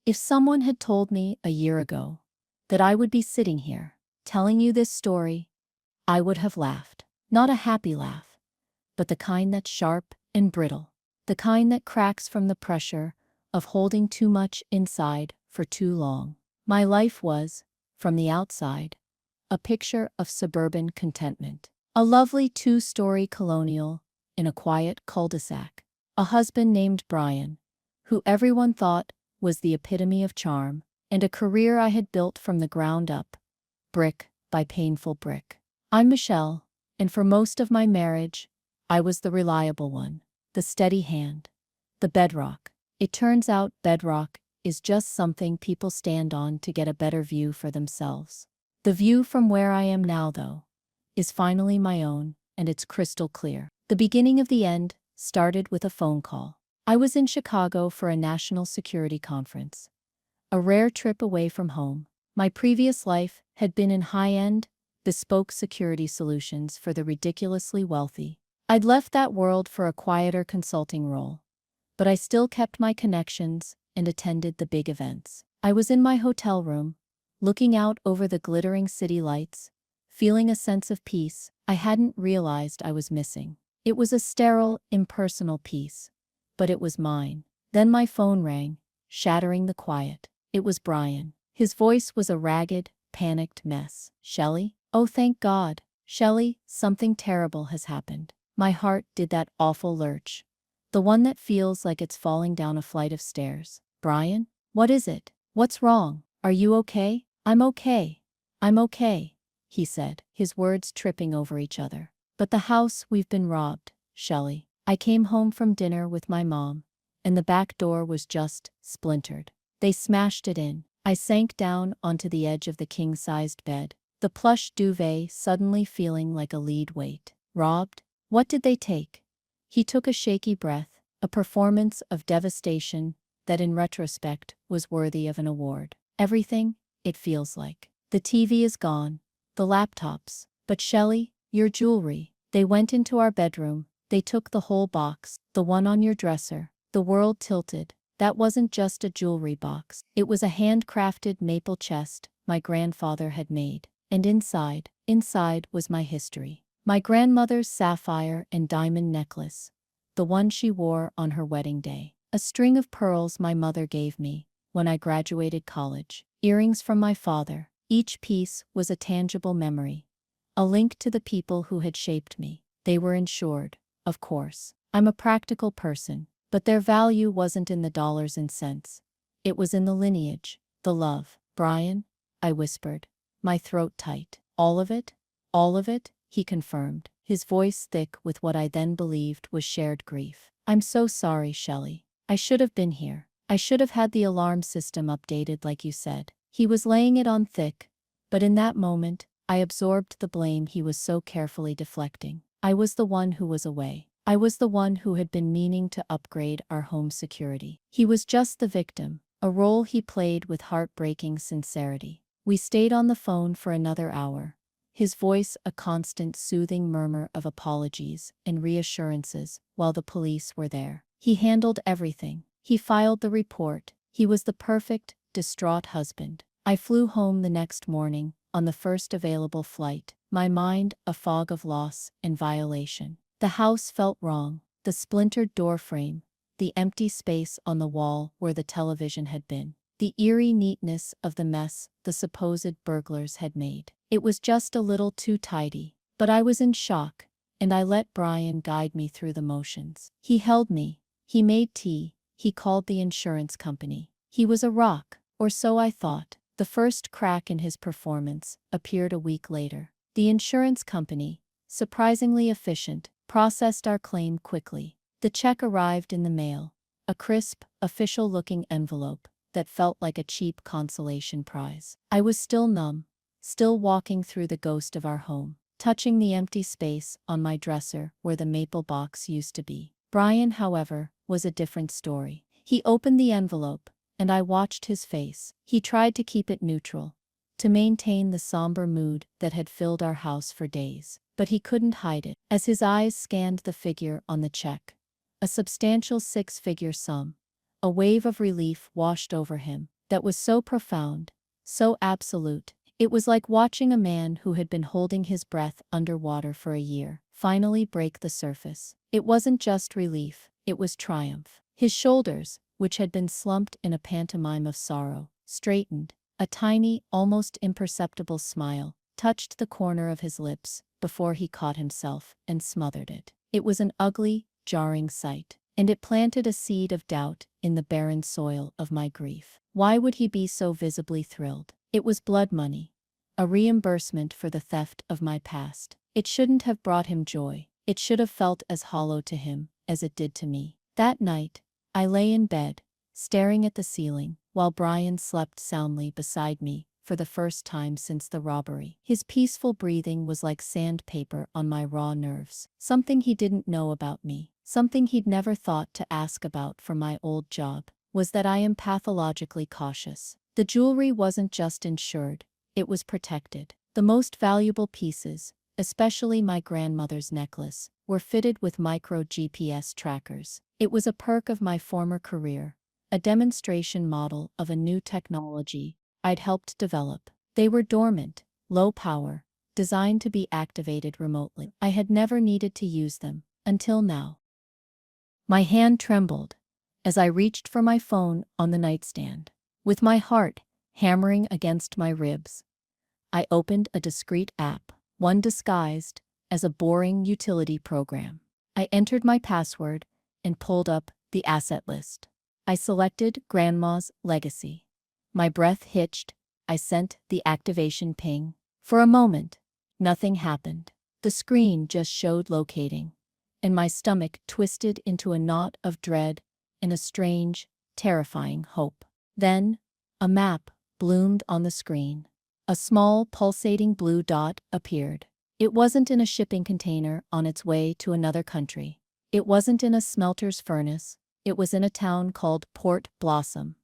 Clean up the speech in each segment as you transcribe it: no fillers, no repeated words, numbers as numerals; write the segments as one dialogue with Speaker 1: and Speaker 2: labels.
Speaker 1: If someone had told me a year ago that I would be sitting here telling you this story, I would have laughed. Not a happy laugh, but the kind that's sharp and brittle, the kind that cracks from the pressure of holding too much inside for too long. My life was, from the outside, a picture of suburban contentment. A lovely two-story colonial in a quiet cul-de-sac. A husband named Brian, who everyone thought was the epitome of charm, and a career I had built from the ground up, brick by painful brick. I'm Michelle, and for most of my marriage, I was the reliable one, the steady hand, the bedrock. It turns out bedrock is just something people stand on to get a better view for themselves. The view from where I am now, though, is finally my own, and it's crystal clear. The beginning of the end started with a phone call. I was in Chicago for a national security conference, a rare trip away from home. My previous life had been in high-end, bespoke security solutions for the ridiculously wealthy. I'd left that world for a quieter consulting role, but I still kept my connections and attended the big events. I was in my hotel room, looking out over the glittering city lights, feeling a sense of peace I hadn't realized I was missing. It was a sterile, impersonal peace, but it was mine. Then my phone rang, shattering the quiet. It was Brian. His voice was a ragged, panicked mess. "Shelley? Oh, thank God. Shelley, something terrible has happened." My heart did that awful lurch, the one that feels like it's falling down a flight of stairs. "Brian? What is it? What's wrong? Are you okay?" "I'm okay. I'm okay," he said, his words tripping over each other. "But the house, we've been robbed, Shelley. I came home from dinner with my mom, and the back door was just splintered. They smashed it in." I sank down onto the edge of the king-sized bed, the plush duvet suddenly feeling like a lead weight. "Robbed? What did they take?" He took a shaky breath, a performance of devastation that in retrospect was worthy of an award. "Everything, it feels like. The TV is gone, the laptops. But Shelley, your jewelry. They went into our bedroom, they took the whole box, the one on your dresser." The world tilted. That wasn't just a jewelry box. It was a handcrafted maple chest my grandfather had made. And inside was my history. My grandmother's sapphire and diamond necklace, the one she wore on her wedding day. A string of pearls my mother gave me when I graduated college. Earrings from my father. Each piece was a tangible memory, a link to the people who had shaped me. They were insured, of course. I'm a practical person, but their value wasn't in the dollars and cents. It was in the lineage, the love. "Brian," I whispered, my throat tight. "All of it? All of it?" he confirmed, his voice thick with what I then believed was shared grief. "I'm so sorry, Shelley. I should have been here. I should have had the alarm system updated like you said." He was laying it on thick, but in that moment, I absorbed the blame he was so carefully deflecting. I was the one who was away. I was the one who had been meaning to upgrade our home security. He was just the victim, a role he played with heartbreaking sincerity. We stayed on the phone for another hour, his voice a constant soothing murmur of apologies and reassurances while the police were there. He handled everything. He filed the report. He was the perfect, distraught husband. I flew home the next morning, on the first available flight, my mind a fog of loss and violation. The house felt wrong, the splintered doorframe, the empty space on the wall where the television had been, the eerie neatness of the mess the supposed burglars had made. It was just a little too tidy, but I was in shock, and I let Brian guide me through the motions. He held me, he made tea, he called the insurance company. He was a rock, or so I thought. The first crack in his performance appeared a week later. The insurance company, surprisingly efficient, processed our claim quickly. The check arrived in the mail, a crisp, official-looking envelope that felt like a cheap consolation prize. I was still numb, still walking through the ghost of our home, touching the empty space on my dresser where the maple box used to be. Brian, however, was a different story. He opened the envelope, and I watched his face. He tried to keep it neutral, to maintain the somber mood that had filled our house for days. But he couldn't hide it. As his eyes scanned the figure on the check, a substantial six-figure sum, A wave of relief washed over him that was so profound, so absolute. It was like watching a man who had been holding his breath underwater for a year finally break the surface. It wasn't just relief, it was triumph. His shoulders, which had been slumped in a pantomime of sorrow, straightened. A tiny, almost imperceptible smile touched the corner of his lips before he caught himself and smothered it. It was an ugly, jarring sight, and it planted a seed of doubt in the barren soil of my grief. Why would he be so visibly thrilled? It was blood money, a reimbursement for the theft of my past. It shouldn't have brought him joy. It should have felt as hollow to him as it did to me. That night, I lay in bed, staring at the ceiling, while Brian slept soundly beside me for the first time since the robbery. His peaceful breathing was like sandpaper on my raw nerves. Something he didn't know about me, something he'd never thought to ask about from my old job, was that I am pathologically cautious. The jewelry wasn't just insured, it was protected. The most valuable pieces, especially my grandmother's necklace, were fitted with micro GPS trackers. It was a perk of my former career, a demonstration model of a new technology I'd helped develop. They were dormant, low power, designed to be activated remotely. I had never needed to use them, until now. My hand trembled as I reached for my phone on the nightstand. With my heart hammering against my ribs, I opened a discreet app, one disguised as a boring utility program. I entered my password and pulled up the asset list. I selected Grandma's legacy. My breath hitched. I sent the activation ping. For a moment, nothing happened. The screen just showed locating, and my stomach twisted into a knot of dread and a strange, terrifying hope. Then, a map bloomed on the screen. A small, pulsating blue dot appeared. It wasn't in a shipping container on its way to another country. It wasn't in a smelter's furnace. It was in a town called Port Blossom.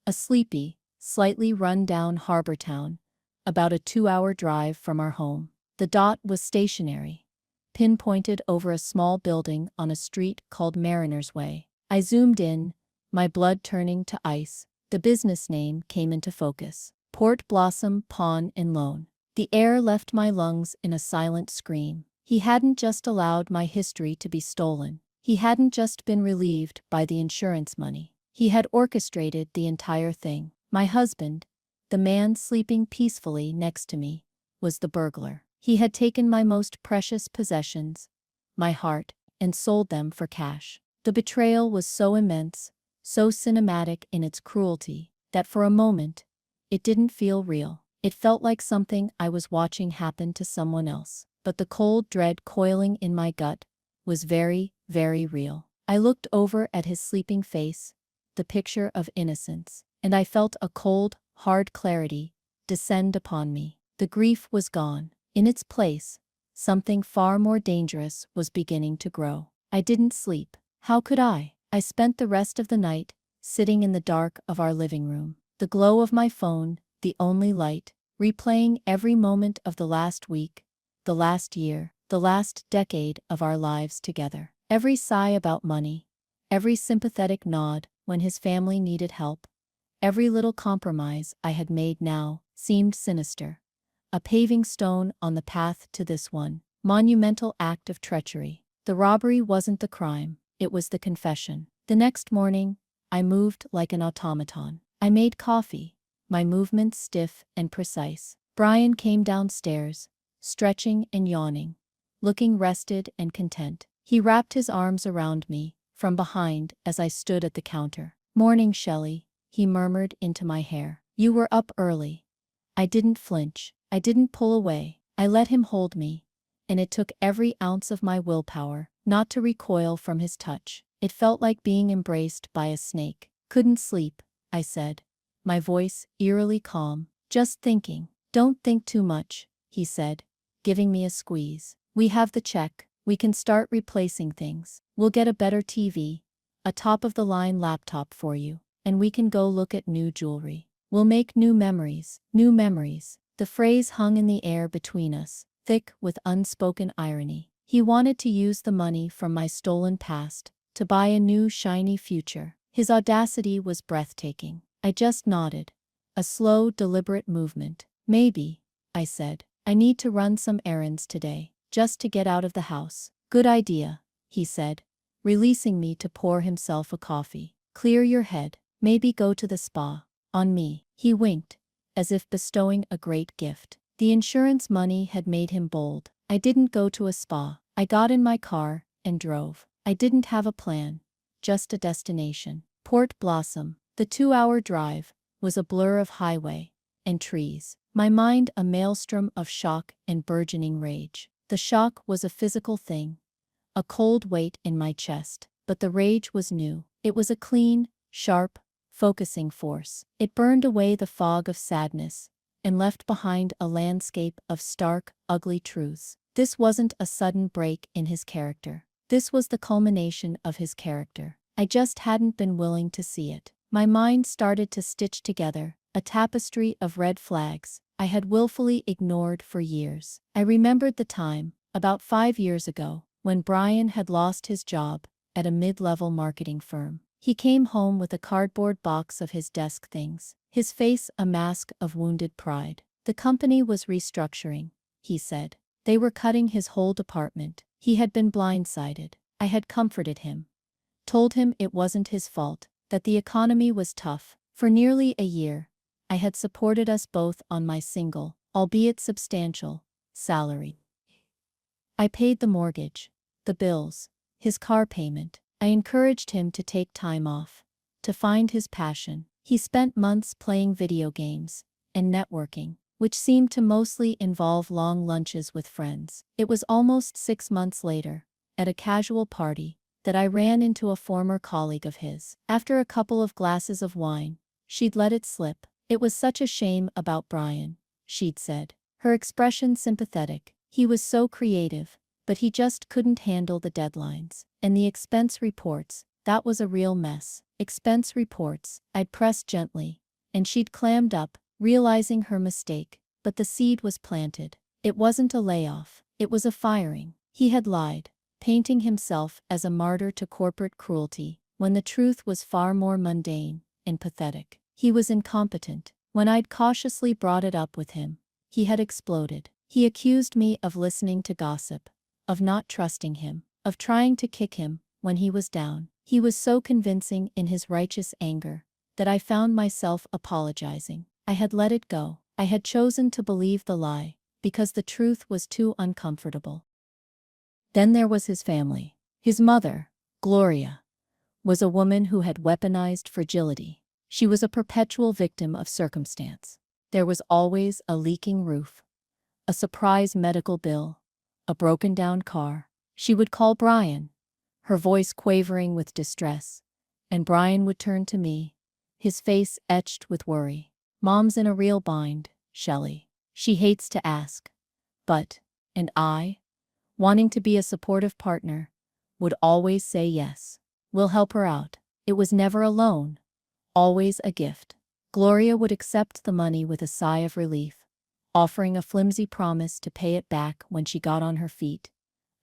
Speaker 1: A sleepy, slightly run-down harbor town, about a 2-hour drive from our home. The dot was stationary, pinpointed over a small building on a street called Mariner's Way. I zoomed in, my blood turning to ice. The business name came into focus. Port Blossom Pawn and Loan. The air left my lungs in a silent scream. He hadn't just allowed my history to be stolen. He hadn't just been relieved by the insurance money. He had orchestrated the entire thing. My husband, the man sleeping peacefully next to me, was the burglar. He had taken my most precious possessions, my heart, and sold them for cash. The betrayal was so immense, so cinematic in its cruelty, that for a moment, it didn't feel real. It felt like something I was watching happen to someone else. But the cold dread coiling in my gut was very, very real. I looked over at his sleeping face, the picture of innocence, and I felt a cold, hard clarity descend upon me. The grief was gone. In its place, something far more dangerous was beginning to grow. I didn't sleep. How could I? I spent the rest of the night sitting in the dark of our living room. The glow of my phone, the only light, replaying every moment of the last week, the last year, the last decade of our lives together. Every sigh about money, every sympathetic nod when his family needed help, every little compromise I had made now seemed sinister. A paving stone on the path to this one monumental act of treachery. The robbery wasn't the crime, it was the confession. The next morning, I moved like an automaton. I made coffee, my movements stiff and precise. Brian came downstairs, stretching and yawning, looking rested and content. He wrapped his arms around me from behind as I stood at the counter. "Morning, Shelley," he murmured into my hair. "You were up early." I didn't flinch. I didn't pull away. I let him hold me, and it took every ounce of my willpower not to recoil from his touch. It felt like being embraced by a snake. "Couldn't sleep," I said, my voice eerily calm. "Just thinking." "Don't think too much," he said, giving me a squeeze. "We have the check. We can start replacing things. We'll get a better TV, a top-of-the-line laptop for you, and we can go look at new jewelry. We'll make new memories." New memories. The phrase hung in the air between us, thick with unspoken irony. He wanted to use the money from my stolen past to buy a new shiny future. His audacity was breathtaking. I just nodded. A slow, deliberate movement. Maybe, I said. I need to run some errands today, just to get out of the house. Good idea, he said, releasing me to pour himself a coffee. Clear your head. Maybe go to the spa. On me. He winked, as if bestowing a great gift. The insurance money had made him bold. I didn't go to a spa. I got in my car and drove. I didn't have a plan, just a destination. Port Blossom. The 2-hour drive was a blur of highway and trees. My mind a maelstrom of shock and burgeoning rage. The shock was a physical thing, a cold weight in my chest, but the rage was new. It was a clean, sharp, focusing force. It burned away the fog of sadness and left behind a landscape of stark, ugly truths. This wasn't a sudden break in his character. This was the culmination of his character. I just hadn't been willing to see it. My mind started to stitch together a tapestry of red flags I had willfully ignored for years. I remembered the time, about 5 years ago, when Brian had lost his job at a mid-level marketing firm. He came home with a cardboard box of his desk things, his face a mask of wounded pride. The company was restructuring, he said. They were cutting his whole department. He had been blindsided. I had comforted him, told him it wasn't his fault, that the economy was tough. For nearly a year, I had supported us both on my single, albeit substantial, salary. I paid the mortgage, the bills, his car payment. I encouraged him to take time off, to find his passion. He spent months playing video games and networking, which seemed to mostly involve long lunches with friends. It was almost 6 months later, at a casual party, that I ran into a former colleague of his. After a couple of glasses of wine, she'd let it slip. It was such a shame about Brian, she'd said, her expression sympathetic. He was so creative, but he just couldn't handle the deadlines. And the expense reports, that was a real mess. Expense reports, I'd pressed gently, and she'd clammed up, realizing her mistake. But the seed was planted. It wasn't a layoff, it was a firing. He had lied, painting himself as a martyr to corporate cruelty, when the truth was far more mundane and pathetic. He was incompetent. When I'd cautiously brought it up with him, he had exploded. He accused me of listening to gossip, of not trusting him, of trying to kick him when he was down. He was so convincing in his righteous anger that I found myself apologizing. I had let it go. I had chosen to believe the lie because the truth was too uncomfortable. Then there was his family. His mother, Gloria, was a woman who had weaponized fragility. She was a perpetual victim of circumstance. There was always a leaking roof, a surprise medical bill, a broken-down car. She would call Brian, her voice quavering with distress, and Brian would turn to me, his face etched with worry. "Mom's in a real bind, Shelley. She hates to ask. But," and I, wanting to be a supportive partner, would always say yes. "We'll help her out." It was never a loan, always a gift. Gloria would accept the money with a sigh of relief, offering a flimsy promise to pay it back when she got on her feet,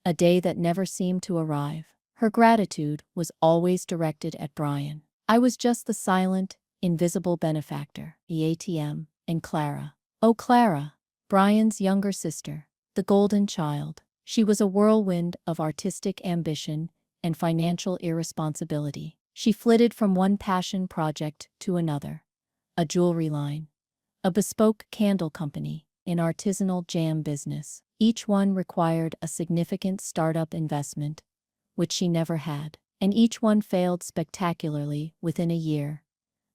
Speaker 1: a day that never seemed to arrive. Her gratitude was always directed at Brian. I was just the silent, invisible benefactor. The ATM, and Clara. Oh, Clara, Brian's younger sister, the golden child. She was a whirlwind of artistic ambition and financial irresponsibility. She flitted from one passion project to another. A jewelry line, a bespoke candle company, an artisanal jam business. Each one required a significant startup investment, which she never had, and each one failed spectacularly within a year,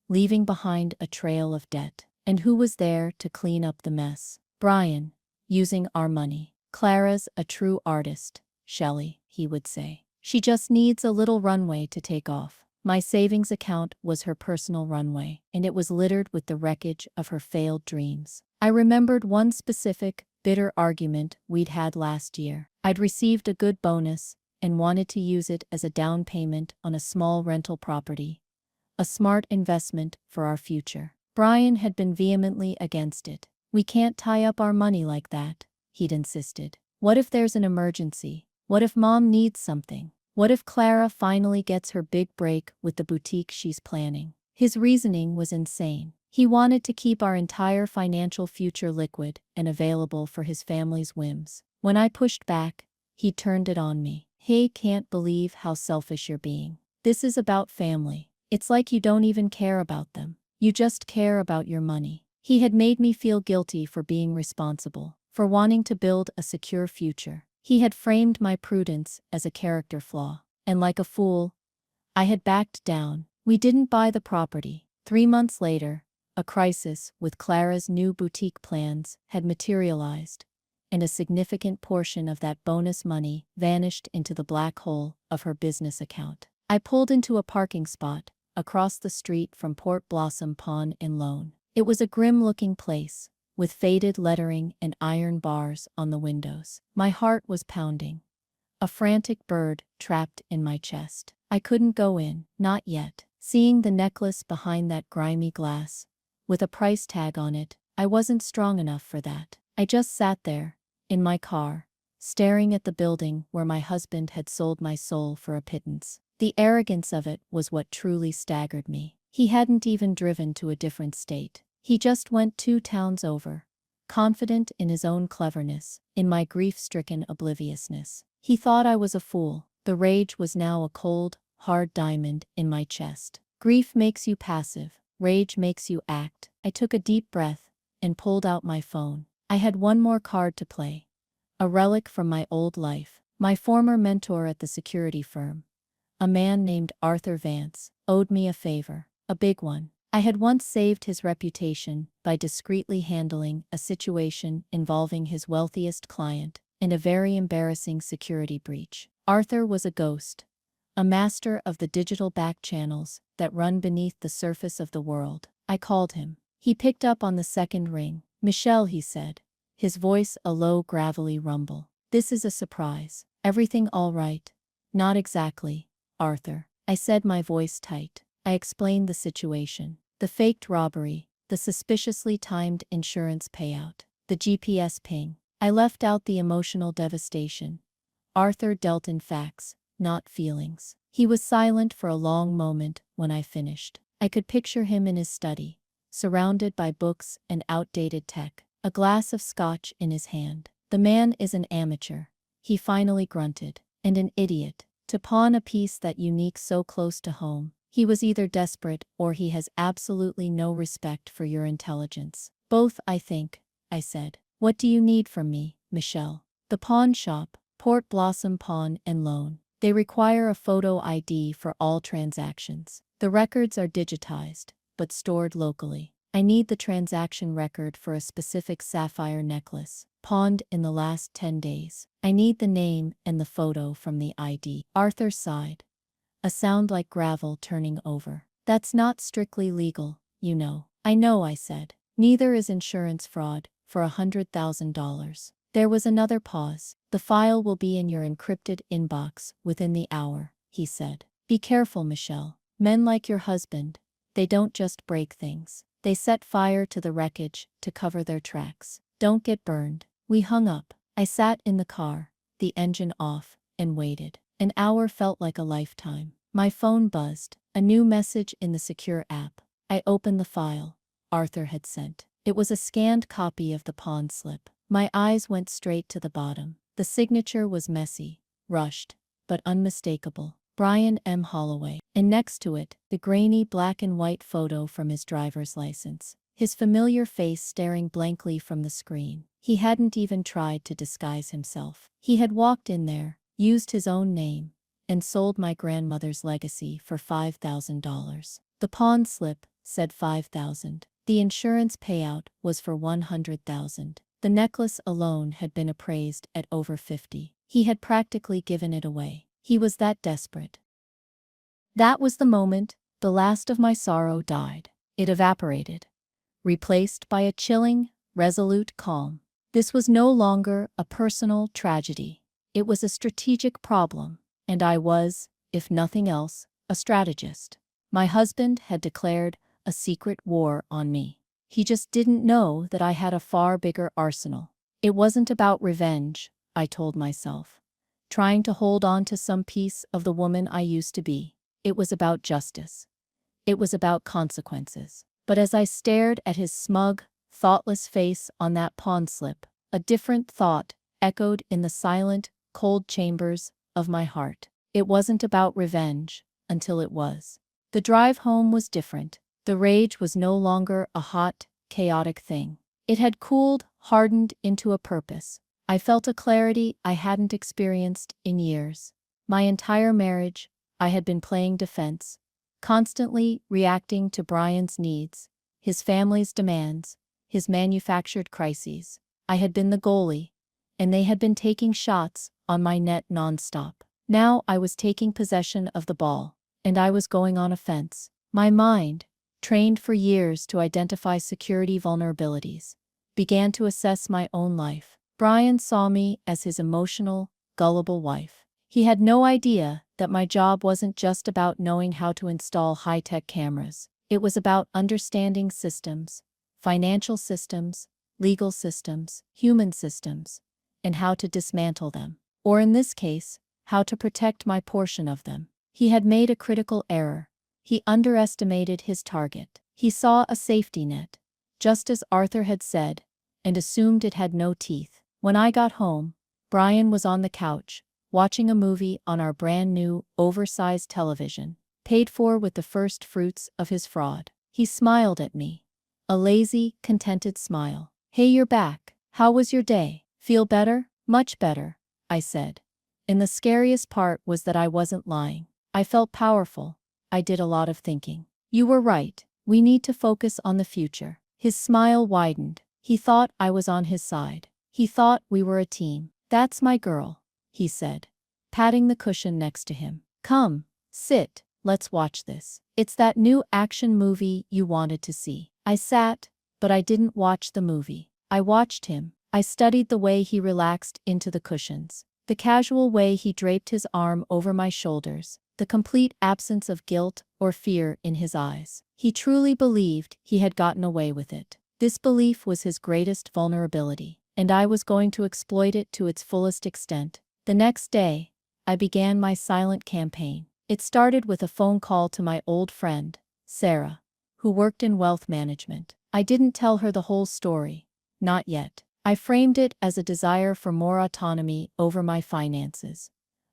Speaker 1: leaving behind a trail of debt. And who was there to clean up the mess? Brian, using our money. "Clara's a true artist, Shelley," he would say. "She just needs a little runway to take off." My savings account was her personal runway, and it was littered with the wreckage of her failed dreams. I remembered one specific, bitter argument we'd had last year. I'd received a good bonus and wanted to use it as a down payment on a small rental property, a smart investment for our future. Brian had been vehemently against it. "We can't tie up our money like that," he'd insisted. "What if there's an emergency? What if Mom needs something? What if Clara finally gets her big break with the boutique she's planning? His reasoning was insane. He wanted to keep our entire financial future liquid and available for his family's whims. When I pushed back, he turned it on me. Hey, can't believe how selfish you're being. This is about family. It's like you don't even care about them. You just care about your money. He had made me feel guilty for being responsible, for wanting to build a secure future. He had framed my prudence as a character flaw. And like a fool, I had backed down. We didn't buy the property. 3 months later, a crisis with Clara's new boutique plans had materialized, and a significant portion of that bonus money vanished into the black hole of her business account. I pulled into a parking spot across the street from Port Blossom Pawn and Loan. It was a grim-looking place, with faded lettering and iron bars on the windows. My heart was pounding, a frantic bird trapped in my chest. I couldn't go in, not yet. Seeing the necklace behind that grimy glass, with a price tag on it, I wasn't strong enough for that. I just sat there, in my car, staring at the building where my husband had sold my soul for a pittance. The arrogance of it was what truly staggered me. He hadn't even driven to a different state. He just went 2 towns over, confident in his own cleverness, in my grief-stricken obliviousness. He thought I was a fool. The rage was now a cold, hard diamond in my chest. Grief makes you passive. Rage makes you act. I took a deep breath and pulled out my phone. I had one more card to play, a relic from my old life. My former mentor at the security firm, a man named Arthur Vance, owed me a favor, a big one. I had once saved his reputation by discreetly handling a situation involving his wealthiest client in a very embarrassing security breach. Arthur was a ghost, a master of the digital back channels that run beneath the surface of the world. I called him. He picked up on the second ring. "Michelle," he said, his voice a low, gravelly rumble. "This is a surprise. Everything all right?" "Not exactly, Arthur," I said, my voice tight. I explained the situation. The faked robbery, the suspiciously timed insurance payout, the GPS ping. I left out the emotional devastation. Arthur dealt in facts, not feelings. He was silent for a long moment when I finished. I could picture him in his study, surrounded by books and outdated tech, a glass of scotch in his hand. "The man is an amateur," he finally grunted, "and an idiot. To pawn a piece that unique so close to home. He was either desperate or he has absolutely no respect for your intelligence." "Both, I think," I said. "What do you need from me, Michelle?" "The pawn shop, Port Blossom Pawn and Loan. They require a photo ID for all transactions. The records are digitized, but stored locally. I need the transaction record for a specific sapphire necklace, pawned in the last 10 days. I need the name and the photo from the ID." Arthur sighed, a sound like gravel turning over. "That's not strictly legal, you know." "I know," I said. "Neither is insurance fraud for $100,000. There was another pause. "The file will be in your encrypted inbox within the hour," he said. "Be careful, Michelle. Men like your husband, they don't just break things. They set fire to the wreckage to cover their tracks. Don't get burned." We hung up. I sat in the car, the engine off, and waited. An hour felt like a lifetime. My phone buzzed. A new message in the secure app. I opened the file Arthur had sent. It was a scanned copy of the pawn slip. My eyes went straight to the bottom. The signature was messy, rushed, but unmistakable. Brian M. Holloway. And next to it, the grainy black and white photo from his driver's license. His familiar face staring blankly from the screen. He hadn't even tried to disguise himself. He had walked in there, used his own name, and sold my grandmother's legacy for $5,000. The pawn slip said $5,000. The insurance payout was for $100,000. The necklace alone had been appraised at over $50,000. He had practically given it away. He was that desperate. That was the moment the last of my sorrow died. It evaporated, replaced by a chilling, resolute calm. This was no longer a personal tragedy. It was a strategic problem, and I was, if nothing else, a strategist. My husband had declared a secret war on me. He just didn't know that I had a far bigger arsenal. It wasn't about revenge, I told myself. trying to hold on to some piece of the woman I used to be. It was about justice. It was about consequences. But as I stared at his smug, thoughtless face on that pawn slip, a different thought echoed in the silent, cold chambers of my heart. It wasn't about revenge, until it was. The drive home was different. The rage was no longer a hot, chaotic thing. It had cooled, hardened into a purpose. I felt a clarity I hadn't experienced in years. My entire marriage, I had been playing defense, constantly reacting to Brian's needs, his family's demands, his manufactured crises. I had been the goalie, and they had been taking shots on my net nonstop. Now I was taking possession of the ball, and I was going on offense. My mind, trained for years to identify security vulnerabilities, began to assess my own life. Brian saw me as his emotional, gullible wife. He had no idea that my job wasn't just about knowing how to install high-tech cameras. It was about understanding systems, financial systems, legal systems, human systems, and how to dismantle them. Or in this case, how to protect my portion of them. He had made a critical error. He underestimated his target. He saw a safety net, just as Arthur had said, and assumed it had no teeth. When I got home, Brian was on the couch, watching a movie on our brand new, oversized television, paid for with the first fruits of his fraud. He smiled at me. A lazy, contented smile. "Hey, you're back. How was your day? Feel better?" "Much better," I said. And the scariest part was that I wasn't lying. I felt powerful. I did a lot of thinking. "You were right. We need to focus on the future." His smile widened. He thought I was on his side. He thought we were a team. "That's my girl," he said, patting the cushion next to him. "Come, sit, let's watch this. It's that new action movie you wanted to see." I sat, but I didn't watch the movie. I watched him. I studied the way he relaxed into the cushions, the casual way he draped his arm over my shoulders, the complete absence of guilt or fear in his eyes. He truly believed he had gotten away with it. This belief was his greatest vulnerability, and I was going to exploit it to its fullest extent. The next day, I began my silent campaign. It started with a phone call to my old friend, Sarah, who worked in wealth management. I didn't tell her the whole story. Not yet. I framed it as a desire for more autonomy over my finances.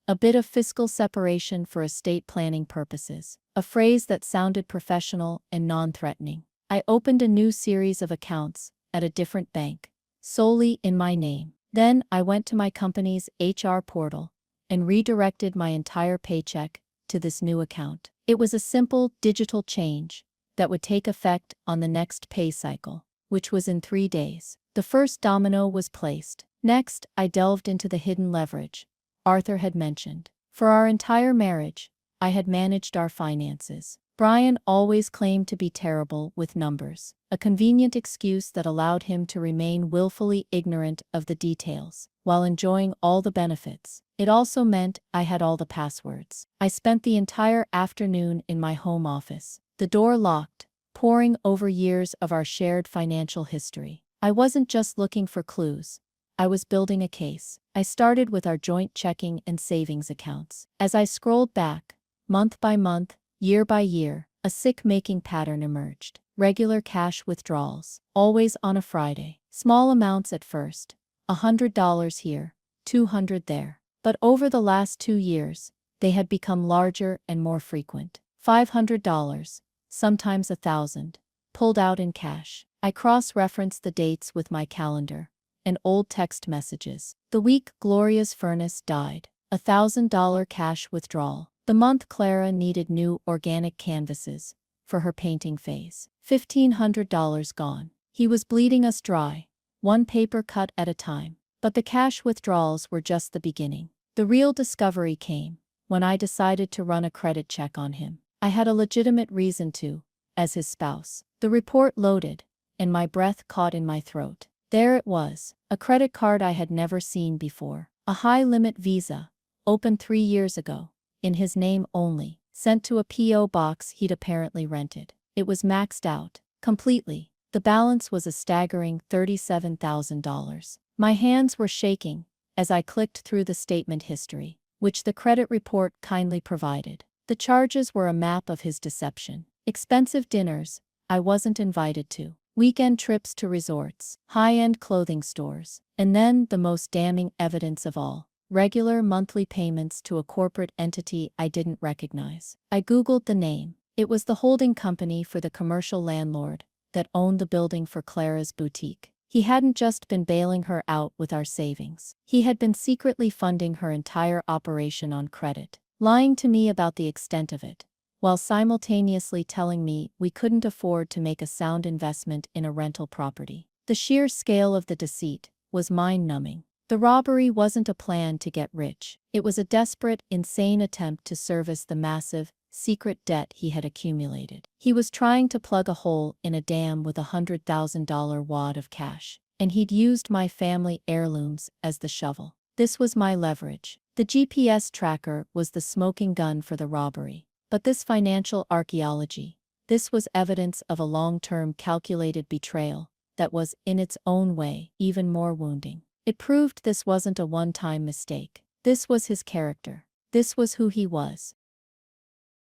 Speaker 1: A bit of fiscal separation for estate planning purposes. A phrase that sounded professional and non-threatening. I opened a new series of accounts at a different bank, solely in my name. Then I went to my company's HR portal and redirected my entire paycheck to this new account. It was a simple digital change that would take effect on the next pay cycle, which was in 3 days. The first domino was placed. Next, I delved into the hidden leverage Arthur had mentioned. For our entire marriage, I had managed our finances. Brian always claimed to be terrible with numbers, a convenient excuse that allowed him to remain willfully ignorant of the details, while enjoying all the benefits. It also meant I had all the passwords. I spent the entire afternoon in my home office, the door locked, poring over years of our shared financial history. I wasn't just looking for clues. I was building a case. I started with our joint checking and savings accounts. As I scrolled back, month by month, year by year, a sick-making pattern emerged. Regular cash withdrawals, always on a Friday. Small amounts at first, $100 here, $200 there. But over the last 2 years, they had become larger and more frequent. $500, sometimes $1,000, pulled out in cash. I cross-referenced the dates with my calendar and old text messages. The week Gloria's furnace died, $1,000 cash withdrawal. The month Clara needed new organic canvases for her painting phase, $1,500 gone. He was bleeding us dry, one paper cut at a time. But the cash withdrawals were just the beginning. The real discovery came when I decided to run a credit check on him. I had a legitimate reason to, as his spouse. The report loaded, and my breath caught in my throat. There it was, a credit card I had never seen before. A high-limit Visa, opened 3 years ago, in his name only, sent to a P.O. box he'd apparently rented. It was maxed out, completely. The balance was a staggering $37,000. My hands were shaking, as I clicked through the statement history, which the credit report kindly provided. The charges were a map of his deception. Expensive dinners I wasn't invited to, weekend trips to resorts, high-end clothing stores, and then the most damning evidence of all, regular monthly payments to a corporate entity I didn't recognize. I Googled the name. It was the holding company for the commercial landlord that owned the building for Clara's boutique. He hadn't just been bailing her out with our savings. He had been secretly funding her entire operation on credit, lying to me about the extent of it, while simultaneously telling me we couldn't afford to make a sound investment in a rental property. The sheer scale of the deceit was mind-numbing. The robbery wasn't a plan to get rich. It was a desperate, insane attempt to service the massive, secret debt he had accumulated. He was trying to plug a hole in a dam with $100,000 wad of cash, and he'd used my family heirlooms as the shovel. This was my leverage. The GPS tracker was the smoking gun for the robbery. But this financial archaeology, this was evidence of a long-term calculated betrayal that was, in its own way, even more wounding. It proved this wasn't a one-time mistake. This was his character. This was who he was.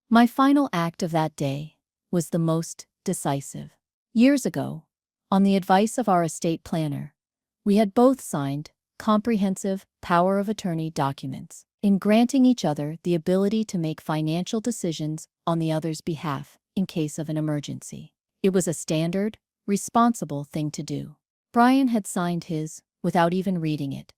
Speaker 1: My final act of that day was the most decisive. Years ago, on the advice of our estate planner, we had both signed comprehensive power of attorney documents, in granting each other the ability to make financial decisions on the other's behalf in case of an emergency. It was a standard, responsible thing to do. Brian had signed his without even reading it,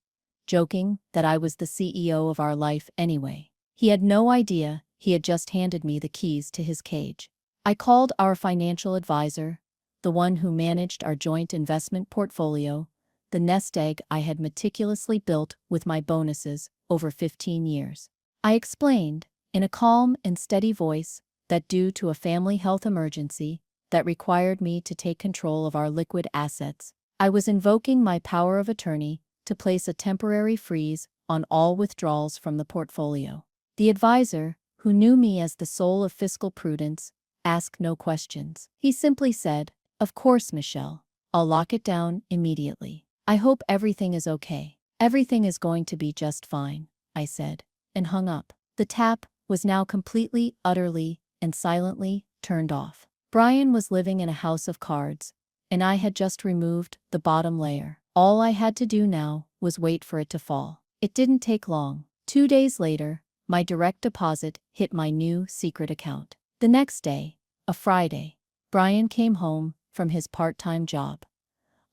Speaker 1: joking that I was the CEO of our life anyway. He had no idea he had just handed me the keys to his cage. I called our financial advisor, the one who managed our joint investment portfolio, the nest egg I had meticulously built with my bonuses over 15 years. I explained, in a calm and steady voice, that due to a family health emergency that required me to take control of our liquid assets, I was invoking my power of attorney to place a temporary freeze on all withdrawals from the portfolio. The advisor, who knew me as the soul of fiscal prudence, asked no questions. He simply said, "Of course, Michelle. I'll lock it down immediately. I hope everything is okay." "Everything is going to be just fine," I said, and hung up. The tap was now completely, utterly, and silently turned off. Brian was living in a house of cards, and I had just removed the bottom layer. All I had to do now was wait for it to fall. It didn't take long. 2 days later, my direct deposit hit my new secret account. The next day, a Friday, Brian came home from his part-time job,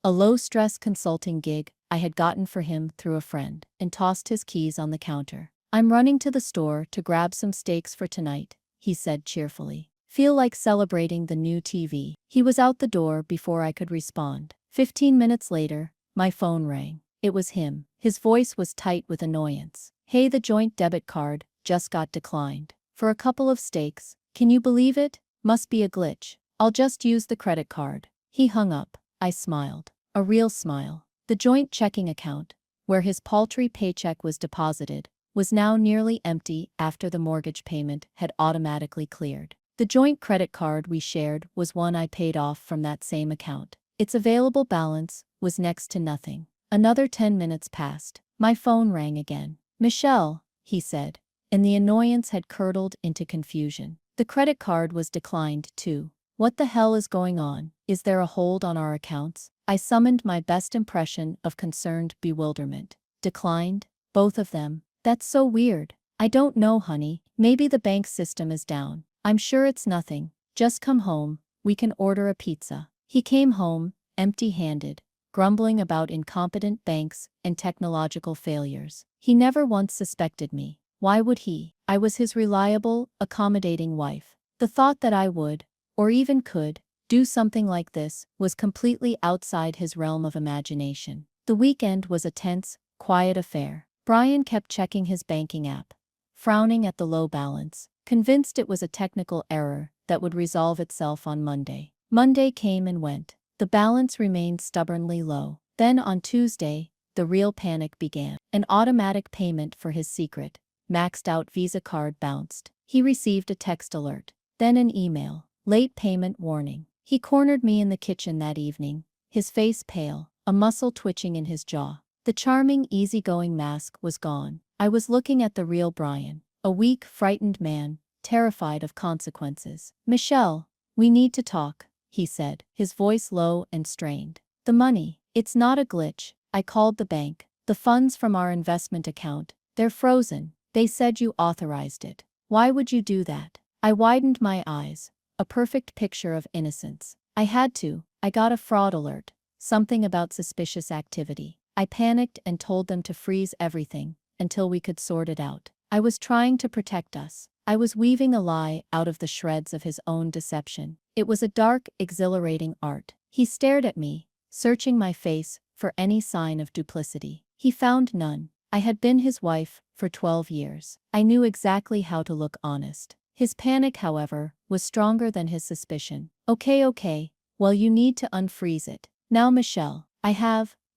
Speaker 1: a low-stress consulting gig I had gotten for him through a friend, and tossed his keys on the counter. "I'm running to the store to grab some steaks for tonight," he said cheerfully. "Feel like celebrating the new TV." He was out the door before I could respond. 15 minutes later, my phone rang. It was him. His voice was tight with annoyance. "Hey, the joint debit card just got declined. For a couple of steaks. Can you believe it? Must be a glitch. I'll just use the credit card." He hung up. I smiled. A real smile. The joint checking account, where his paltry paycheck was deposited, was now nearly empty after the mortgage payment had automatically cleared. The joint credit card we shared was one I paid off from that same account. Its available balance was next to nothing. Another 10 minutes passed. My phone rang again. "Michelle," he said, and the annoyance had curdled into confusion. "The credit card was declined, too. What the hell is going on? Is there a hold on our accounts?" I summoned my best impression of concerned bewilderment. "Declined? Both of them? That's so weird." "I don't know, honey. Maybe the bank system is down. I'm sure it's nothing. Just come home. We can order a pizza." He came home, empty-handed, grumbling about incompetent banks and technological failures. He never once suspected me. Why would he? I was his reliable, accommodating wife. The thought that I would, or even could, do something like this was completely outside his realm of imagination. The weekend was a tense, quiet affair. Brian kept checking his banking app, frowning at the low balance, convinced it was a technical error that would resolve itself on Monday. Monday came and went. The balance remained stubbornly low. Then on Tuesday, the real panic began. An automatic payment for his secret, maxed-out Visa card bounced. He received a text alert, then an email. Late payment warning. He cornered me in the kitchen that evening, his face pale, a muscle twitching in his jaw. The charming, easygoing mask was gone. I was looking at the real Brian, a weak, frightened man, terrified of consequences. "Michelle, we need to talk," he said, his voice low and strained. "The money. It's not a glitch. I called the bank. The funds from our investment account, they're frozen. They said you authorized it. Why would you do that?" I widened my eyes, a perfect picture of innocence. "I had to. I got a fraud alert. Something about suspicious activity. I panicked and told them to freeze everything until we could sort it out. I was trying to protect us. I was weaving a lie out of the shreds of his own deception. It was a dark, exhilarating art." He stared at me, searching my face for any sign of duplicity. He found none. I had been his wife for 12 years. I knew exactly how to look honest. His panic, however, was stronger than his suspicion. Okay. Well, you need to unfreeze it. Now, Michelle,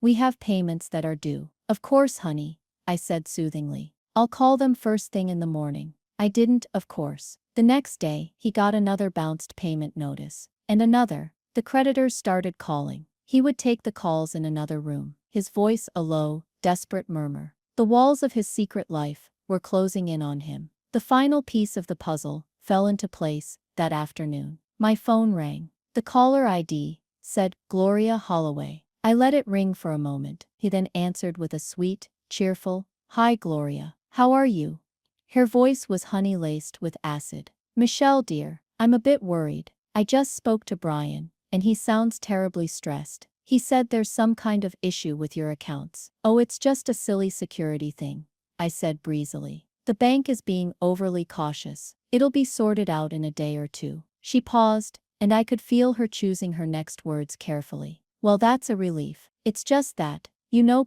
Speaker 1: we have payments that are due." "Of course, honey," I said soothingly. "I'll call them first thing in the morning." I didn't, of course. The next day, he got another bounced payment notice. And another. The creditors started calling. He would take the calls in another room, his voice a low, desperate murmur. The walls of his secret life were closing in on him. The final piece of the puzzle fell into place that afternoon. My phone rang. The caller ID said Gloria Holloway. I let it ring for a moment. He then answered with a sweet, cheerful, "Hi, Gloria. How are you?" Her voice was honey-laced with acid. "Michelle, dear, I'm a bit worried. I just spoke to Brian, and he sounds terribly stressed. He said there's some kind of issue with your accounts." "Oh, it's just a silly security thing," I said breezily. "The bank is being overly cautious. It'll be sorted out in a day or two." She paused, and I could feel her choosing her next words carefully. "Well, that's a relief. It's just that,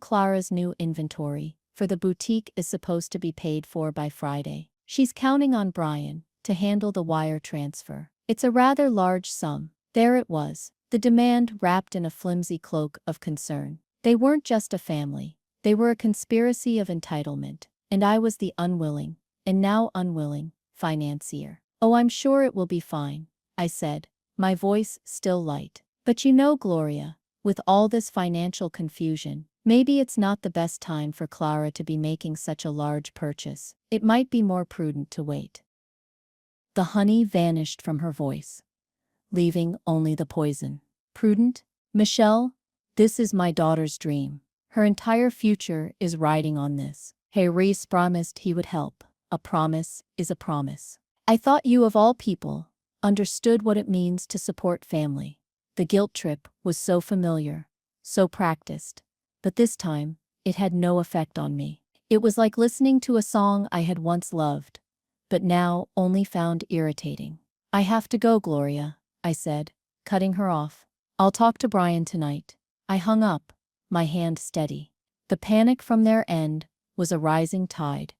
Speaker 1: Clara's new inventory for the boutique is supposed to be paid for by Friday. She's counting on Brian to handle the wire transfer. It's a rather large sum." There it was, the demand wrapped in a flimsy cloak of concern. They weren't just a family. They were a conspiracy of entitlement, and I was the unwilling, and now unwilling, financier. "Oh, I'm sure it will be fine," I said, my voice still light. "But Gloria, with all this financial confusion, maybe it's not the best time for Clara to be making such a large purchase. It might be more prudent to wait." The honey vanished from her voice, leaving only the poison. "Prudent? Michelle, this is my daughter's dream. Her entire future is riding on this. Hey, Reese promised he would help. A promise is a promise. I thought you, of all people, understood what it means to support family." The guilt trip was so familiar, so practiced, but this time, it had no effect on me. It was like listening to a song I had once loved, but now only found irritating. "I have to go, Gloria," I said, cutting her off. "I'll talk to Brian tonight." I hung up, my hand steady. The panic from their end was a rising tide,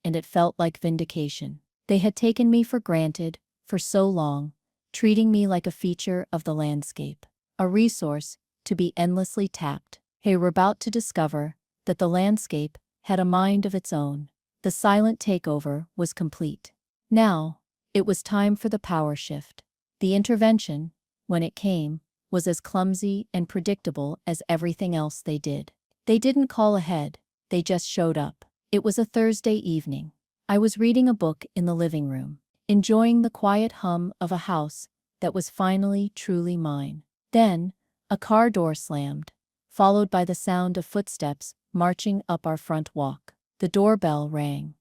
Speaker 1: and it felt like vindication. They had taken me for granted for so long, treating me like a feature of the landscape, a resource to be endlessly tapped. They were about to discover that the landscape had a mind of its own. The silent takeover was complete. Now, it was time for the power shift. The intervention, when it came, was as clumsy and predictable as everything else they did. They didn't call ahead, they just showed up. It was a Thursday evening. I was reading a book in the living room, enjoying the quiet hum of a house that was finally truly mine. Then, a car door slammed, followed by the sound of footsteps marching up our front walk. The doorbell rang.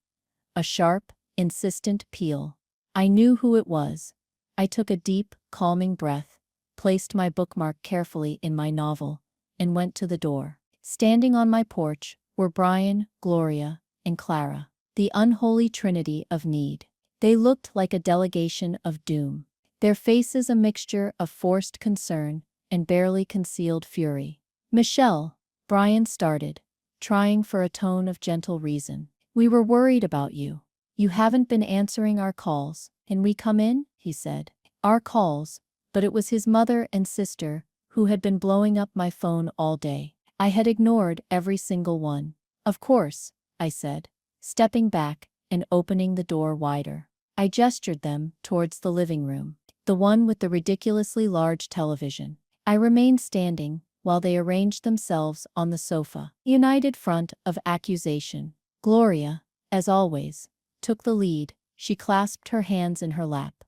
Speaker 1: A sharp, insistent peal. I knew who it was. I took a deep, calming breath, placed my bookmark carefully in my novel, and went to the door. Standing on my porch were Brian, Gloria, and Clara, the unholy trinity of need. They looked like a delegation of doom, their faces a mixture of forced concern and barely concealed fury. "Michelle," Brian started, trying for a tone of gentle reason. "We were worried about you. You haven't been answering our calls. Can we come in?" he said. Our calls, but it was his mother and sister who had been blowing up my phone all day. I had ignored every single one. "Of course," I said, stepping back and opening the door wider. I gestured them towards the living room, the one with the ridiculously large television. I remained standing, while they arranged themselves on the sofa. United front of accusation. Gloria, as always, took the lead. She clasped her hands in her lap,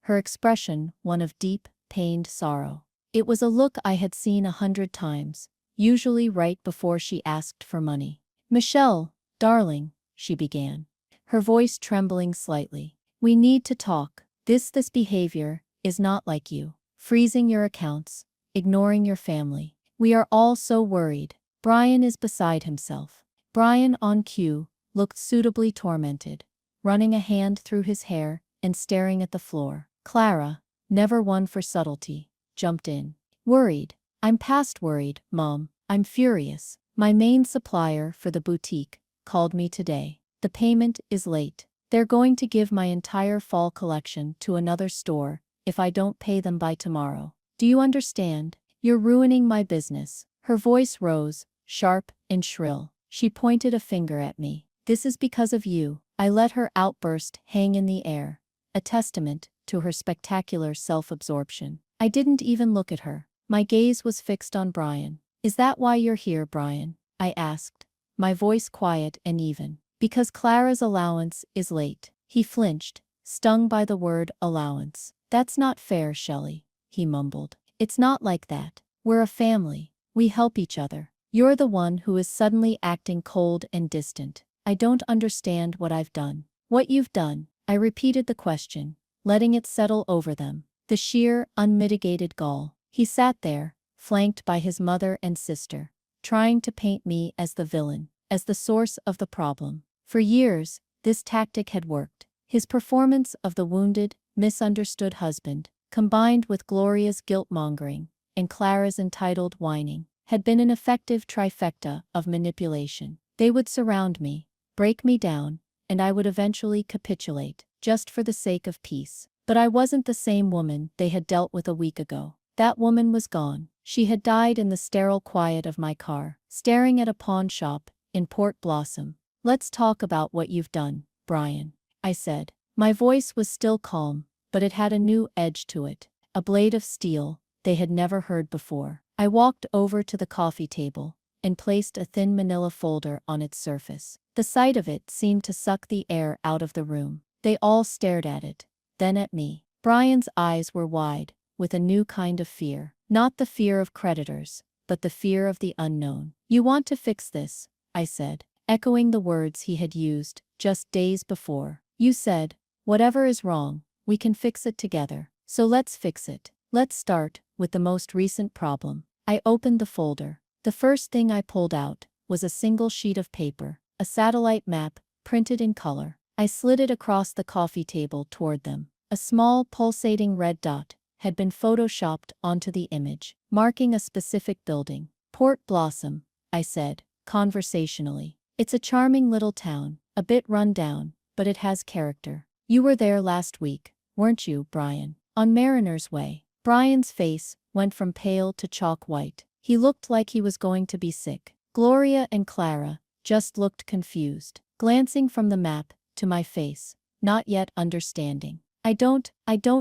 Speaker 1: her expression one of deep, pained sorrow. It was a look I had seen 100 times, usually right before she asked for money. "Michelle, darling," she began, her voice trembling slightly. "We need to talk. This behavior is not like you. Freezing your accounts, ignoring your family. We are all so worried." Brian is beside himself. Brian, on cue, looked suitably tormented, running a hand through his hair and staring at the floor. Clara, never one for subtlety, jumped in. "Worried? I'm past worried, Mom. I'm furious. My main supplier for the boutique called me today. The payment is late. They're going to give my entire fall collection to another store if I don't pay them by tomorrow. Do you understand? You're ruining my business." Her voice rose, sharp and shrill. She pointed a finger at me. "This is because of you." I let her outburst hang in the air, a testament to her spectacular self-absorption. I didn't even look at her. My gaze was fixed on Brian. "Is that why you're here, Brian?" I asked, my voice quiet and even. "Because Clara's allowance is late." He flinched, stung by the word allowance. "That's not fair, Shelley," he mumbled. "It's not like that. We're a family. We help each other. You're the one who is suddenly acting cold and distant. I don't understand what I've done." "What you've done?" I repeated the question, letting it settle over them. The sheer, unmitigated gall. He sat there, flanked by his mother and sister, trying to paint me as the villain, as the source of the problem. For years, this tactic had worked. His performance of the wounded, misunderstood husband, combined with Gloria's guilt-mongering and Clara's entitled whining, had been an effective trifecta of manipulation. They would surround me, break me down, and I would eventually capitulate, just for the sake of peace. But I wasn't the same woman they had dealt with a week ago. That woman was gone. She had died in the sterile quiet of my car, staring at a pawn shop in Port Blossom. "Let's talk about what you've done, Brian," I said. My voice was still calm, but it had a new edge to it, a blade of steel they had never heard before. I walked over to the coffee table and placed a thin manila folder on its surface. The sight of it seemed to suck the air out of the room. They all stared at it, then at me. Brian's eyes were wide, with a new kind of fear. Not the fear of creditors, but the fear of the unknown. "You want to fix this," I said, echoing the words he had used just days before. "You said, whatever is wrong, we can fix it together. So let's fix it. Let's start with the most recent problem." I opened the folder. The first thing I pulled out was a single sheet of paper, a satellite map, printed in color. I slid it across the coffee table toward them. A small, pulsating red dot had been photoshopped onto the image, marking a specific building. "Port Blossom," I said, conversationally. "It's a charming little town, a bit run down, but it has character. You were there last week, weren't you, Brian? On Mariner's Way." Brian's face went from pale to chalk white. He looked like he was going to be sick. Gloria and Clara just looked confused, glancing from the map to my face, not yet understanding. I don't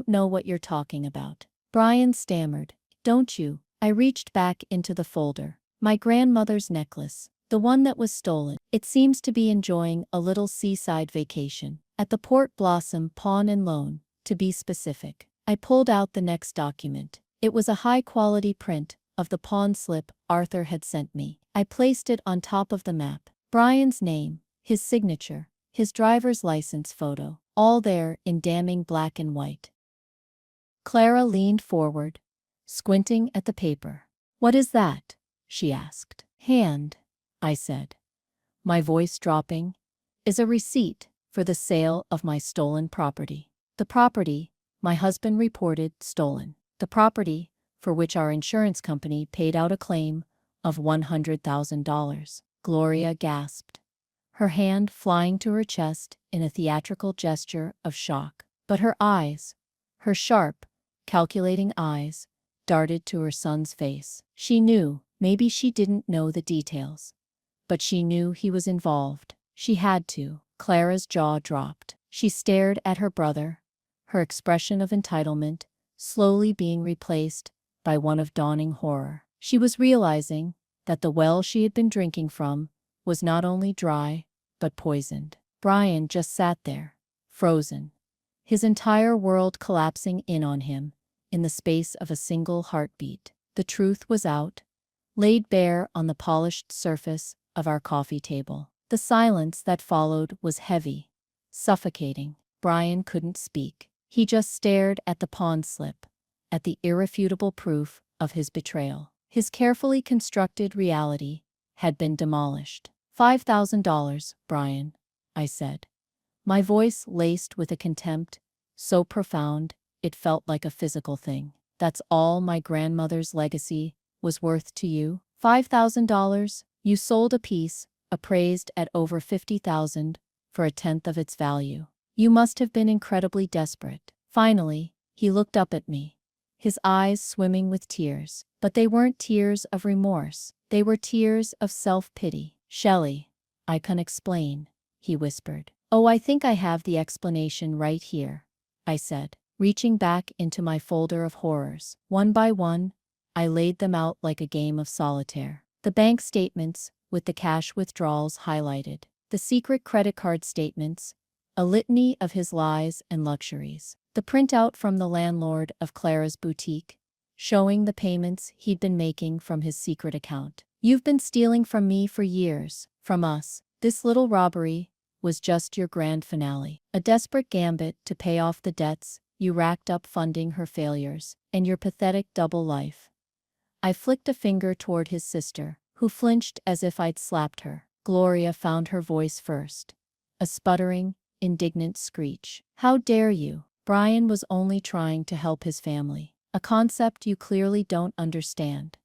Speaker 1: know what you're talking about," Brian stammered. "Don't you?" I reached back into the folder. "My grandmother's necklace, the one that was stolen. It seems to be enjoying a little seaside vacation at the Port Blossom Pawn and Loan, to be specific." I pulled out the next document. It was a high-quality print of the pawn slip Arthur had sent me. I placed it on top of the map. Brian's name, his signature, his driver's license photo, all there in damning black and white. Clara leaned forward, squinting at the paper. "What is that?" she asked. "Hand," I said, my voice dropping, "is a receipt for the sale of my stolen property. The property my husband reported stolen. The property for which our insurance company paid out a claim of $100,000. Gloria gasped, her hand flying to her chest in a theatrical gesture of shock. But her eyes, her sharp, calculating eyes, darted to her son's face. She knew, maybe she didn't know the details, but she knew he was involved. She had to. Clara's jaw dropped. She stared at her brother, her expression of entitlement slowly being replaced by one of dawning horror. She was realizing that the well she had been drinking from was not only dry, but poisoned. Brian just sat there, frozen, his entire world collapsing in on him in the space of a single heartbeat. The truth was out, laid bare on the polished surface of our coffee table. The silence that followed was heavy, suffocating. Brian couldn't speak. He just stared at the pawn slip, at the irrefutable proof of his betrayal. His carefully constructed reality had been demolished. $5,000, Brian, I said, my voice laced with a contempt so profound it felt like a physical thing. That's all my grandmother's legacy was worth to you? $5,000? You sold a piece, appraised at over $50,000, for a tenth of its value. You must have been incredibly desperate. Finally, he looked up at me, his eyes swimming with tears. But they weren't tears of remorse. They were tears of self-pity. Shelley, I can explain, he whispered. Oh, I think I have the explanation right here, I said, reaching back into my folder of horrors. One by one, I laid them out like a game of solitaire. The bank statements, with the cash withdrawals highlighted. The secret credit card statements, a litany of his lies and luxuries. The printout from the landlord of Clara's boutique, showing the payments he'd been making from his secret account. You've been stealing from me for years, from us. This little robbery was just your grand finale. A desperate gambit to pay off the debts you racked up funding her failures, and your pathetic double life. I flicked a finger toward his sister, who flinched as if I'd slapped her. Gloria found her voice first. A sputtering, indignant screech. How dare you? Brian was only trying to help his family. A concept you clearly don't understand.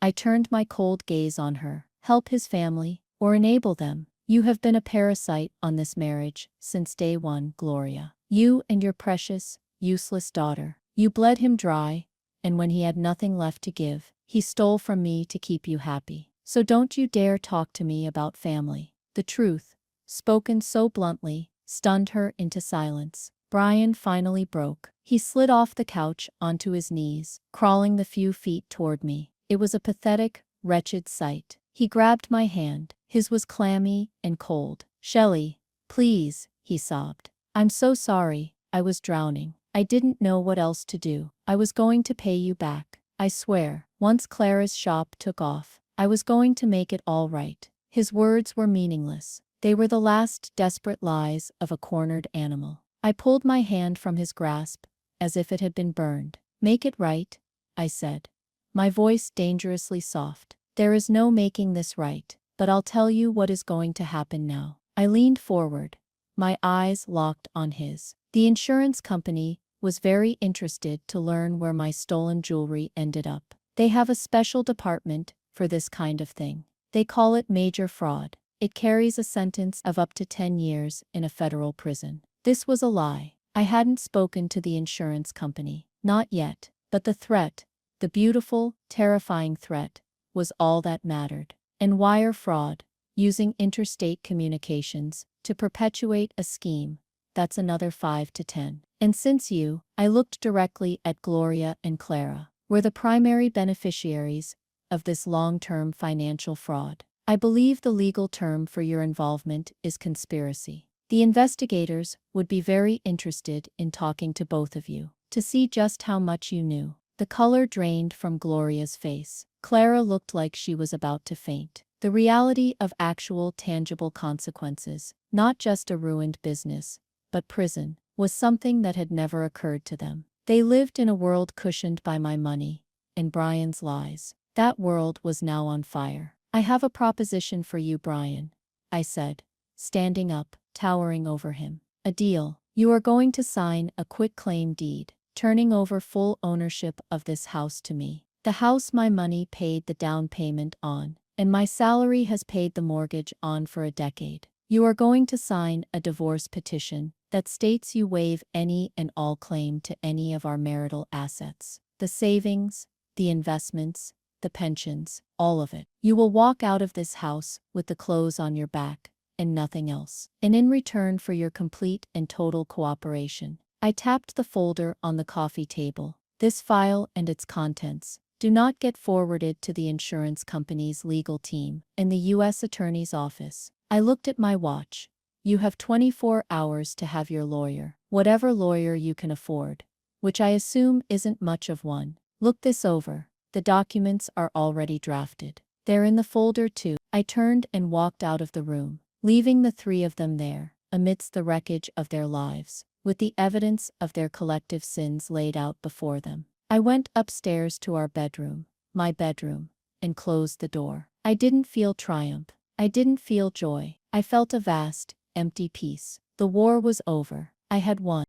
Speaker 1: I turned my cold gaze on her. Help his family, or enable them. You have been a parasite on this marriage since day one, Gloria. You and your precious, useless daughter. You bled him dry, and when he had nothing left to give, he stole from me to keep you happy. So don't you dare talk to me about family. The truth, spoken so bluntly, stunned her into silence. Brian finally broke. He slid off the couch onto his knees, crawling the few feet toward me. It was a pathetic, wretched sight. He grabbed my hand. His was clammy and cold. Shelley, please, he sobbed. I'm so sorry, I was drowning. I didn't know what else to do. I was going to pay you back. I swear, once Clara's shop took off, I was going to make it all right. His words were meaningless. They were the last desperate lies of a cornered animal. I pulled my hand from his grasp, as if it had been burned. Make it right, I said, my voice dangerously soft. There is no making this right, but I'll tell you what is going to happen now. I leaned forward, my eyes locked on his. The insurance company was very interested to learn where my stolen jewelry ended up. They have a special department for this kind of thing. They call it major fraud. It carries a sentence of up to 10 years in a federal prison. This was a lie. I hadn't spoken to the insurance company. Not yet. But the threat, the beautiful, terrifying threat, was all that mattered. And wire fraud, using interstate communications to perpetuate a scheme, that's another 5 to 10. And since you, I looked directly at Gloria and Clara, were the primary beneficiaries of this long-term financial fraud. I believe the legal term for your involvement is conspiracy. The investigators would be very interested in talking to both of you, to see just how much you knew. The color drained from Gloria's face. Clara looked like she was about to faint. The reality of actual tangible consequences, not just a ruined business, but prison, was something that had never occurred to them. They lived in a world cushioned by my money and Brian's lies. That world was now on fire. I have a proposition for you, Brian, I said, standing up, towering over him. A deal. You are going to sign a quitclaim deed, turning over full ownership of this house to me. The house my money paid the down payment on, and my salary has paid the mortgage on for a decade. You are going to sign a divorce petition that states you waive any and all claim to any of our marital assets. The savings, the investments, the pensions, all of it. You will walk out of this house with the clothes on your back, and nothing else. And in return for your complete and total cooperation, I tapped the folder on the coffee table. This file and its contents, Do not get forwarded to the insurance company's legal team and the U.S. Attorney's Office. I looked at my watch. You have 24 hours to have your lawyer, whatever lawyer you can afford, which I assume isn't much of one. Look this over. The documents are already drafted. They're in the folder too. I turned and walked out of the room, leaving the three of them there, amidst the wreckage of their lives, with the evidence of their collective sins laid out before them. I went upstairs to our bedroom, my bedroom, and closed the door. I didn't feel triumph. I didn't feel joy. I felt a vast, empty peace. The war was over. I had won.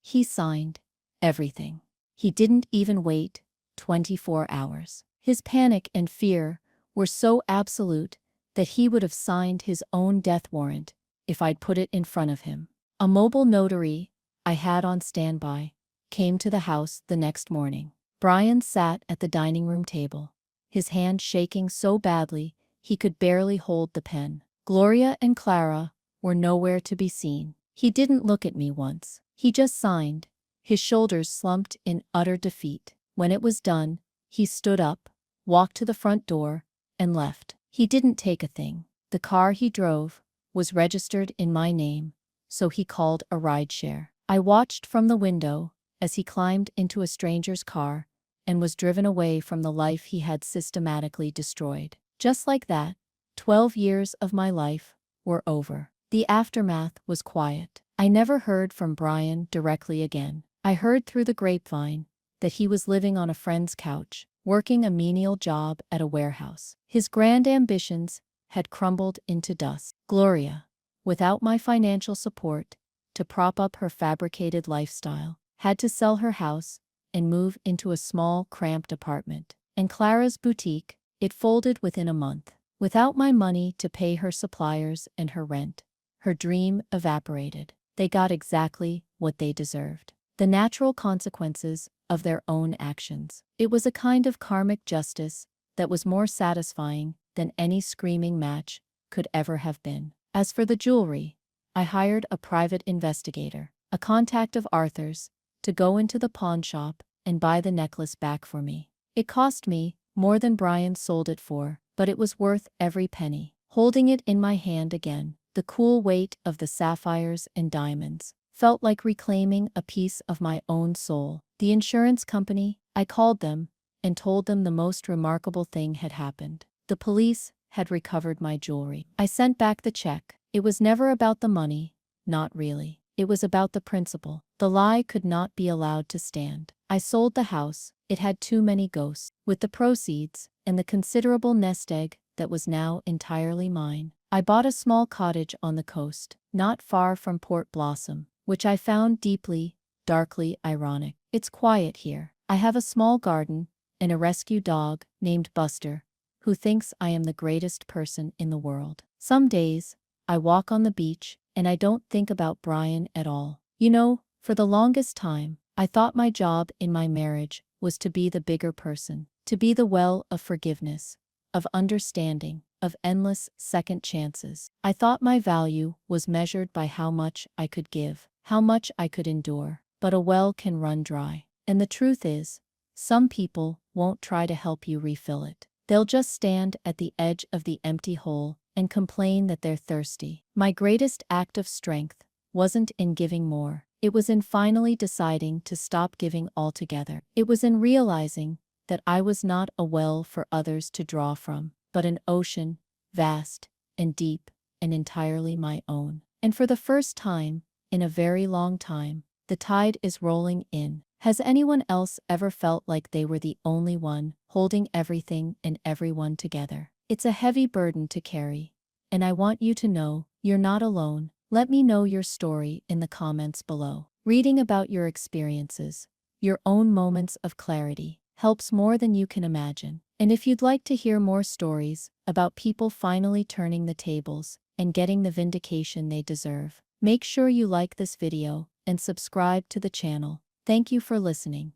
Speaker 1: He signed everything. He didn't even wait 24 hours. His panic and fear were so absolute that he would have signed his own death warrant if I'd put it in front of him. A mobile notary I had on standby came to the house the next morning. Brian sat at the dining room table, his hand shaking so badly he could barely hold the pen. Gloria and Clara were nowhere to be seen. He didn't look at me once. He just signed, his shoulders slumped in utter defeat. When it was done, he stood up, walked to the front door, and left. He didn't take a thing. The car he drove was registered in my name, so he called a rideshare. I watched from the window as he climbed into a stranger's car and was driven away from the life he had systematically destroyed. Just like that, 12 years of my life were over. The aftermath was quiet. I never heard from Brian directly again. I heard through the grapevine that he was living on a friend's couch, working a menial job at a warehouse. His grand ambitions had crumbled into dust. Gloria, without my financial support to prop up her fabricated lifestyle, had to sell her house and move into a small, cramped apartment. And Clara's boutique, it folded within a month. Without my money to pay her suppliers and her rent, her dream evaporated. They got exactly what they deserved. The natural consequences of their own actions. It was a kind of karmic justice that was more satisfying than any screaming match could ever have been. As for the jewelry, I hired a private investigator, a contact of Arthur's, to go into the pawn shop and buy the necklace back for me. It cost me more than Brian sold it for, but it was worth every penny. Holding it in my hand again, the cool weight of the sapphires and diamonds felt like reclaiming a piece of my own soul. The insurance company, I called them and told them the most remarkable thing had happened. The police had recovered my jewelry. I sent back the check. It was never about the money, not really. It was about the principle. The lie could not be allowed to stand. I sold the house. It had too many ghosts. With the proceeds and the considerable nest egg that was now entirely mine, I bought a small cottage on the coast, not far from Port Blossom, which I found deeply, darkly ironic. It's quiet here. I have a small garden and a rescue dog named Buster, who thinks I am the greatest person in the world. Some days, I walk on the beach and I don't think about Brian at all. You know, for the longest time, I thought my job in my marriage was to be the bigger person, to be the well of forgiveness, of understanding, of endless second chances. I thought my value was measured by how much I could give, how much I could endure. But a well can run dry. And the truth is, some people won't try to help you refill it. They'll just stand at the edge of the empty hole and complain that they're thirsty. My greatest act of strength wasn't in giving more. It was in finally deciding to stop giving altogether. It was in realizing that I was not a well for others to draw from, but an ocean, vast and deep and entirely my own. And for the first time, in a very long time, the tide is rolling in. Has anyone else ever felt like they were the only one holding everything and everyone together? It's a heavy burden to carry, and I want you to know you're not alone. Let me know your story in the comments below. Reading about your experiences, your own moments of clarity, helps more than you can imagine. And if you'd like to hear more stories about people finally turning the tables and getting the vindication they deserve, make sure you like this video and subscribe to the channel. Thank you for listening.